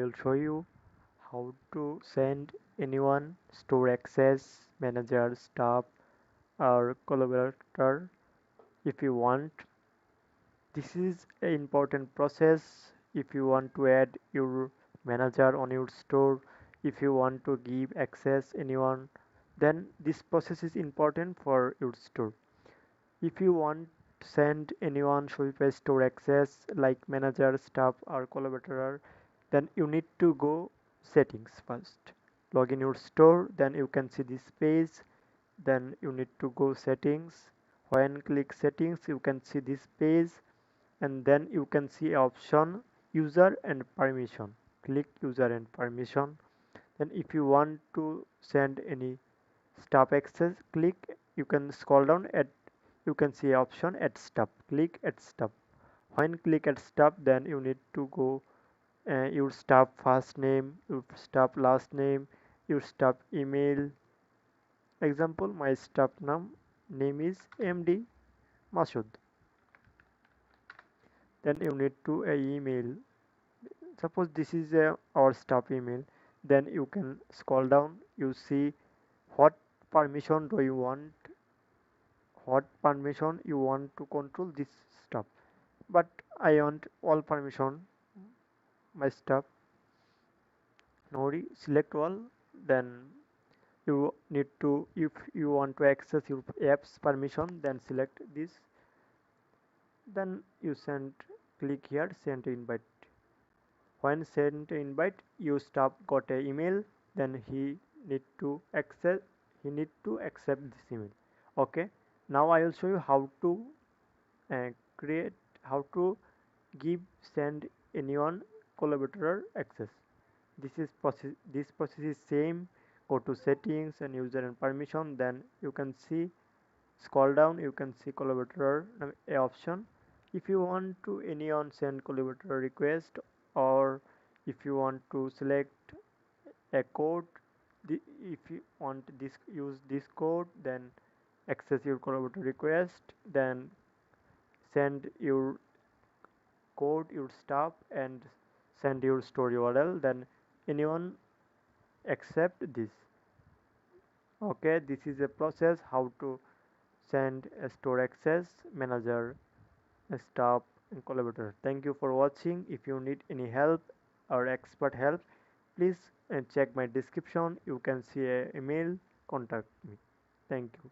will show you how to send anyone store access, manager, staff, or collaborator if you want. This is an important process if you want to add your manager on your store, if you want to give access anyone, then this process is important for your store. If you want to send anyone Shopify store access like manager, staff or collaborator, then you need to go settings first. Log in your store, then you can see this page. Then you need to go settings. When click settings, you can see this page, and then you can see option user and permission. Click user and permission. Then if you want to send any staff access, click, you can scroll down at, you can see option at staff. Click at staff. When click at staff, then you need to go your staff first name, your staff last name, your staff email. Example, my staff name is MD Masud. Then you need to email. Suppose this is our staff email. Then you can scroll down. You see what permission do you want, what permission you want to control this stuff. But I want all permission my stuff. Now select all. Then you need to, if you want to access your apps permission, then select this. Then you send, click here, send invite. When send invite, you staff got a email. Then need to access, he need to accept this email. Okay. Now I will show you how to create, how to give send anyone collaborator access. This process is same. Go to settings and user and permission. Then you can see, scroll down, you can see collaborator a option. If you want to anyone send collaborator request, or if you want to select a code, if you want this, use this code, then access your collaborator request, then send your code, your stuff, and send your store URL, then anyone accept this. Okay, this is a process how to send a store access, manager, a staff, and collaborator. Thank you for watching. If you need any help or expert help, please check my description. You can see a email, contact me. Thank you.